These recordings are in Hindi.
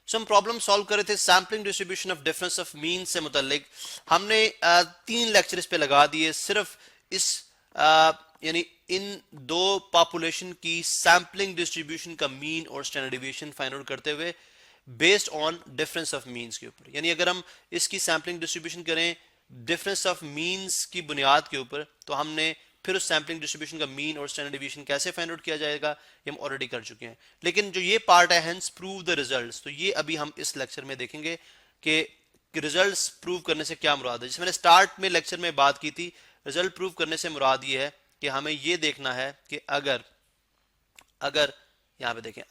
सो हम प्रॉब्लम सॉल्व कर रहे थे sampling distribution of difference of mean से मुतालिक। हमने 3 लेक्चर इस पे लगा दिए सिर्फ इस यानी इन दो पॉपुलेशन की सैम्पलिंग डिस्ट्रीब्यूशन का मीन और स्टैंडर्ड डिविएशन फाइंड आउट करते हुए based on difference of means के ऊपर। यानी अगर हम इसकी सैम्पलिंग डिस्ट्रीब्यूशन करें डिफरेंस ऑफ मीन्स की बुनियाद के ऊपर, तो हमने फिर उस सैम्पलिंग डिस्ट्रीब्यूशन का मीन और स्टैंडर्ड डिवीजन कैसे फाइंड आउट किया जाएगा ये हम ऑलरेडी कर चुके हैं। लेकिन जो ये पार्ट है हेंस प्रूव द रिजल्ट्स, तो ये अभी हम इस लेक्चर में देखेंगे कि रिजल्ट्स प्रूव करने से क्या मुराद है। जैसे मैंने स्टार्ट में लेक्चर में बात की थी, रिजल्ट प्रूव करने से मुराद ये है कि हमें ये देखना है कि अगर अगर यहाँ पे देखें,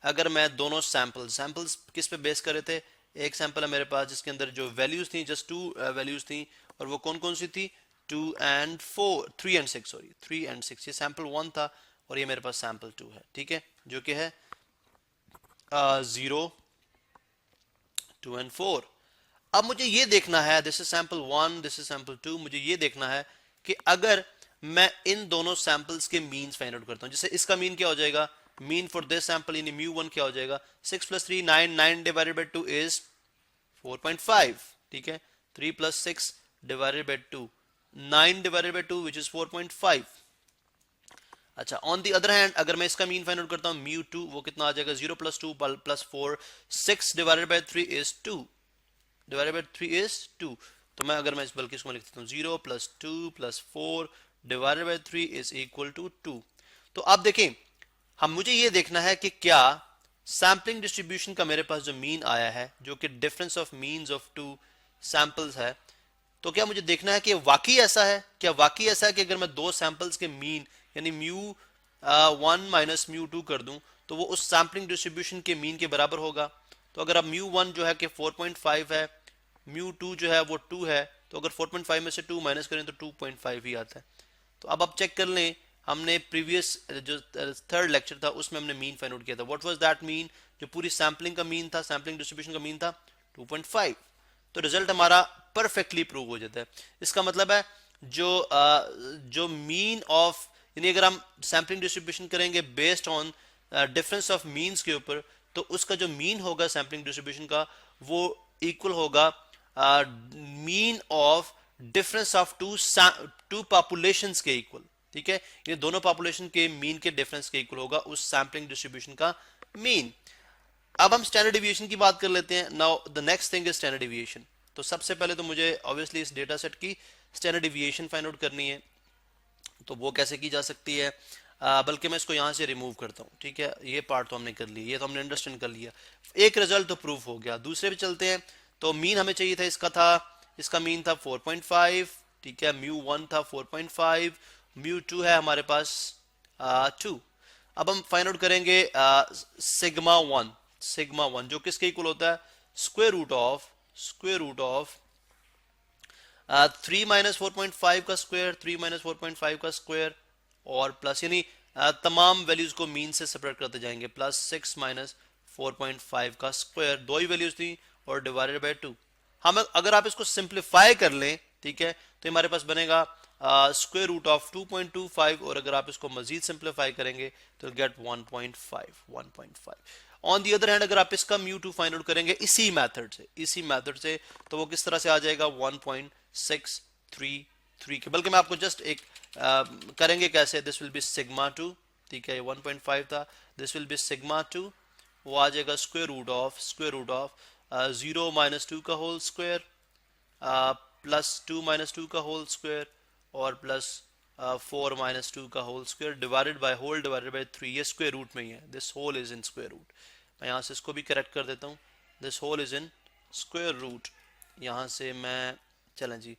अगर मैं दोनों सैंपल्स किस पे बेस कर रहे थे, एक सैंपल है मेरे पास जिसके अंदर जो वैल्यूज थी जस्ट 2 वैल्यूज थी, और वो कौन कौन सी थी 2 and 4 3 and 6 सॉरी 3 and 6, ये सैंपल 1 था और ये मेरे पास सैंपल 2 है, ठीक है, जो कि है 0 2 and 4। अब मुझे ये देखना है, this is sample 1 this is sample 2, मुझे ये देखना है कि अगर मैं इन दोनों सैंपल्स के मीन्स फाइंड आउट करता हूं, जैसे इसका मीन क्या हो जाएगा, मीन फॉर दिस सैंपल यानी μ1 क्या हो जाएगा 6 + 3 9 9 डिवाइडेड बाय 2 इज 4.5, ठीक है, 3 + 6 divided by 2 9 divided by 2 which is 4.5। अच्छा, ऑन द अदर हैंड अगर मैं इसका मीन फाइंड आउट करता हूं μ2, वो कितना आ जाएगा 0 + 2 + 4 6 divided by 3 is 2 divided by 3 is 2। तो मैं अगर मैं इस बल्कि इसको लिख देता हूं 0 + 2 + 4 divided by 3 is equal to 2। तो अब देखें, हम मुझे ये देखना है कि क्या सैम्पलिंग डिस्ट्रीब्यूशन का मेरे पास जो मीन आया है जो कि difference of means of 2 samples है, तो क्या मुझे देखना है कि वाकई ऐसा है, क्या वाकई ऐसा है कि अगर मैं दो सैंपल्स के मीन यानी μ1 - μ2 कर दूं तो वो उस सैम्पलिंग डिस्ट्रीब्यूशन के मीन के बराबर होगा। तो अगर अब μ1 जो है कि 4.5 है, μ2 जो है वो 2 है, तो अगर 4.5 में से 2 माइनस करें तो 2.5 ही आता है। तो अब आप चेक कर लें, हमने प्रीवियस जो थर्ड लेक्चर था उसमें हमने मीन फाइंड आउट किया था। व्हाट वाज दैट मीन, जो पूरी सैम्पलिंग का मीन था, सैम्पलिंग डिस्ट्रीब्यूशन का मीन था 2.5। तो रिजल्ट हमारा परफेक्टली प्रूव हो जाता है। इसका मतलब है जो मीन ऑफ, यानी अगर हम सैम्पलिंग डिस्ट्रीब्यूशन करेंगे based on difference of means के ऊपर, तो उसका जो मीन होगा सैम्पलिंग डिस्ट्रीब्यूशन का वो इक्वल होगा mean of difference of two populations के इक्वल, ठीक है, ये दोनों पॉपुलेशन के मीन के डिफरेंस के इक्वल होगा उस सैम्पलिंग डिस्ट्रीब्यूशन का मीन। अब हम स्टैंडर्ड डिविएशन की बात कर लेते हैं। Now the next thing is standard deviation. तो सबसे पहले तो मुझे ऑब्वियसली इस डेटा सेट की स्टैंडर्ड डिविएशन फाइंड आउट करनी है। तो वो कैसे की जा सकती है, बल्कि मैं इसको यहाँ से रिमूव करता हूँ, ठीक है, ये पार्ट तो हमने कर लिया, ये तो हमने अंडरस्टैंड कर लिया, एक रिजल्ट तो प्रूफ हो गया। दूसरे पे चलते हैं। तो मीन हमें चाहिए था, इसका मीन था 4.5, ठीक है, μ1 था 4.5, μ2 है हमारे पास 2। अब हम फाइंड आउट करेंगे सिग्मा वन जो किसके इक्वल होता है स्क्वायर रूट ऑफ 3 - 4.5 का स्क्वायर, 3 - 4.5 का स्क्वायर, और प्लस यानी तमाम वैल्यूज को मीन से सेपरेट करते जाएंगे, प्लस 6 - 4.5 का स्क्वायर, दो ही वैल्यूज थी, और डिवाइडेड बाय 2। हम अगर आप इसको सिंप्लीफाई कर लें, ठीक है, तो हमारे पास बनेगा स्क्वायर रूट ऑफ 2.25, और अगर आप इसको मजीद सिंप्लीफाई करेंगे तो get 1.5। On the other hand अगर आप इसका μ2 फाइंड आउट करेंगे इसी मेथड से तो वो किस तरह से आ जाएगा 1.633 के, बल्कि मैं आपको जस्ट एक करेंगे कैसे, दिस विल बी सिग्मा 2, ठीक है, 1.5 था, दिस विल बी सिग्मा 2, वो आ जाएगा स्क्वायर रूट ऑफ 0 - 2 का होल स्क्वायर, प्लस 2 - 2 का होल स्क्वायर, और प्लस 4 - 2 का होल स्क्वायर, डिवाइडेड बाय 3। ये स्क्वायर रूट में ही है, this whole is in square root. मैं यहाँ से इसको भी करेक्ट कर देता हूँ, this whole is in square root. यहाँ से मैं, चलें जी,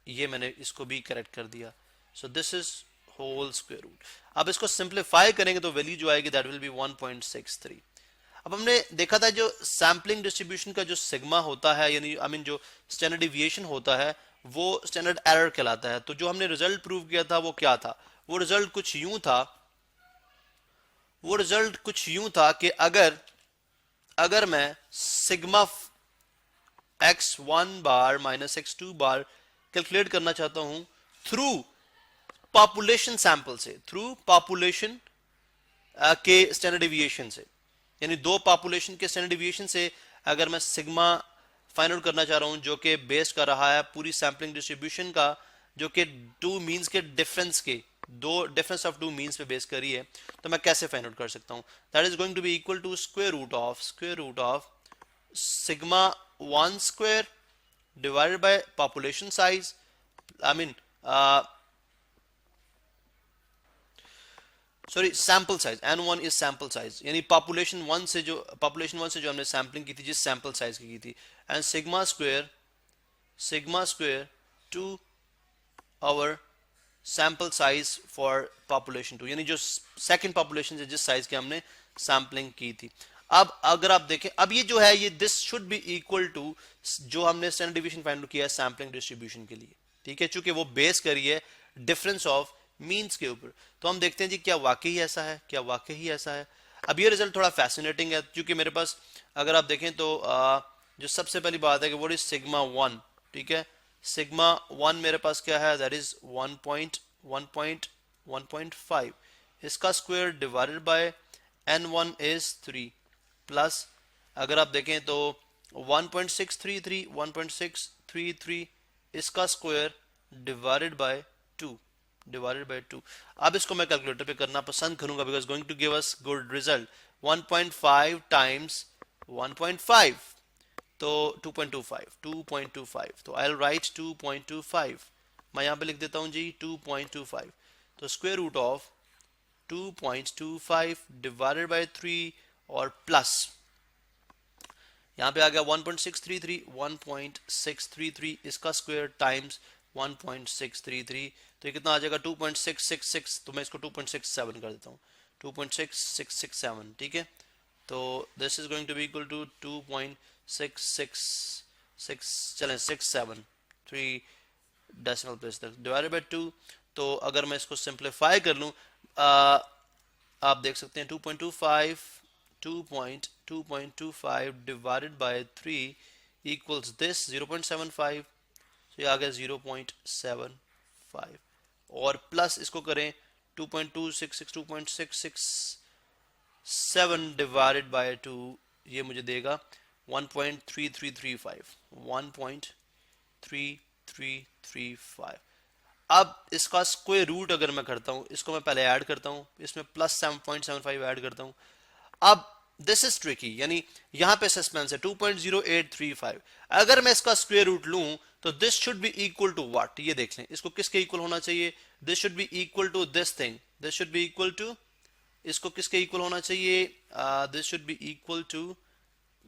ये मैंने इसको भी करेक्ट कर दिया, so this is whole square root. अब इसको सिंप्लीफाई करेंगे तो वैल्यू जो आएगी दैट विल बी 1.63। अब हमने देखा था जो सैम्पलिंग डिस्ट्रीब्यूशन का जो सिग्मा होता है, यानी जो स्टैंडर्ड डिविएशन होता है, वो स्टैंडर्ड एरर कहलाता है। तो जो हमने रिजल्ट प्रूव किया था वो क्या था, वो रिजल्ट कुछ यूं था कि अगर मैं सिग्मा x1 बार माइनस x2 बार कैलकुलेट करना चाहता हूं थ्रू पॉपुलेशन सैंपल से, थ्रू पॉपुलेशन के स्टैंडर्ड डिविएशन से, यानी दो पॉपुलेशन के स्टैंडर्ड डिविएशन से अगर मैं सिग्मा फाइंड आउट करना चाह रहा हूं जो कि बेस्ड कर रहा है पूरी सैम्पलिंग डिस्ट्रीब्यूशन का, जो कि टू मीन्स के डिफरेंस के दो डिफरेंस ऑफ टू मीन्स पे बेस करी है, तो मैं कैसे फाइंड आउट कर सकता हूं? That is going to be equal to square root of sigma 1 square divided by population size, I mean sorry sample size, n1 is sample size, यानी पॉपुलेशन 1 से जो हमने सैम्पलिंग की थी जिस सैंपल साइज की थी, and sigma square two over sample size for population 2, यानी जो सेकंड पॉपुलेशन से जिस साइज की हमने सैम्पलिंग की थी। अब अगर आप देखें, अब ये जो है ये this should be equal to जो हमने स्टैंडर्ड डिवीजन फाइंड किया है सैम्पलिंग डिस्ट्रीब्यूशन के लिए, ठीक है, चूंकि वो बेस करी है डिफरेंस ऑफ मीन्स के ऊपर। तो हम देखते हैं जी क्या वाकई ऐसा है, क्या वाकई ही ऐसा है। अब ये रिजल्ट थोड़ा फैसिनेटिंग है, क्योंकि मेरे पास अगर आप देखें तो जो सबसे पहली बात है कि व्हाट इज सिग्मा 1, ठीक है, सिग्मा 1 मेरे पास क्या है, दैट इज 1.5, इसका square divided by n1 is 3 plus अगर आप देखें तो 1.633 इसका स्क्वायर डिवाइडेड बाय 2 अब इसको मैं कैलकुलेटर पे करना पसंद करूंगा because going to give us good result. 1.5 times 1.5 तो 2.25 तो आई विल राइट 2.25, मैं यहां पे लिख देता हूं जी 2.25, तो square root of 2.25 divided by 3 और प्लस यहां पे आ गया 1.633 इसका स्क्वायर टाइम्स 1.633, तो ये कितना आ जाएगा 2.666, तो मैं इसको 2.67 कर देता हूँ, 2.6667, ठीक है। तो this is going to be equal to 2.666 चलें 67 3 डेसिमल प्लेस तक डिवाइडेड बाय 2। तो अगर मैं इसको सिंप्लीफाई कर लूँ आप देख सकते हैं 2.25 डिवाइडेड बाय 3 इक्वल्स दिस 0.75, तो ये आ गया 0.75 और प्लस इसको करें 2.667 डिवाइडेड बाय 2, ये मुझे देगा 1.3335। अब इसका स्क्वायर रूट अगर मैं करता हूं, इसको मैं पहले ऐड करता हूं, इसमें प्लस 7.75 ऐड करता हूं। अब दिस इज ट्रिकी, यानी यहां पे सस्पेंस है 2.0835, अगर मैं इसका स्क्वायर रूट लूं तो this should be equal to what, ये देख लें इसको किसके इक्वल होना चाहिए, this should be equal to this thing, this should be equal to, इसको किसके इक्वल होना चाहिए, this should be equal to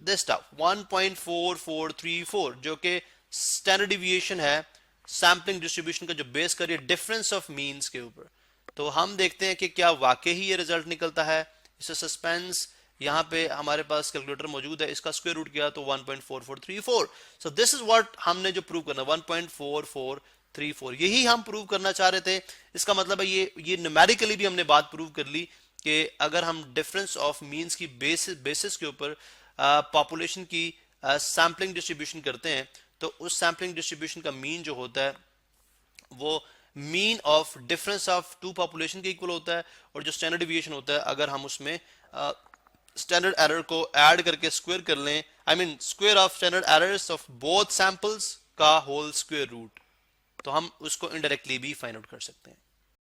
this stuff 1.4434 जो कि स्टैंडर्ड डिविएशन है सैम्पलिंग डिस्ट्रीब्यूशन का जो बेस करिए डिफरेंस ऑफ मीन्स के ऊपर। तो हम देखते हैं कि क्या वाकई ही ये रिजल्ट निकलता है। इसे सस्पेंस यहाँ पे हमारे पास कैलकुलेटर मौजूद है, इसका स्क्वायर रूट किया तो 1.4434। सो दिस इज व्हाट हमने जो प्रूव करना 1.4434, यही हम प्रूव करना चाह रहे थे। इसका मतलब है ये न्यूमेरिकली भी हमने बात प्रूव कर ली कि अगर हम डिफरेंस ऑफ मीन्स की बेसिस के ऊपर पॉपुलेशन की सैम्पलिंग डिस्ट्रीब्यूशन करते हैं तो उस सैम्पलिंग डिस्ट्रीब्यूशन का मीन जो होता है वो mean of difference of two population के इक्वल होता है, और जो स्टैंडर्ड डिविएशन होता है अगर हम उसमें स्टैंडर्ड एरर को ऐड करके स्क्वायर कर लें, I mean square of standard errors of both samples का होल स्क्वायर रूट, तो हम उसको इनडायरेक्टली भी फाइंड आउट कर सकते हैं।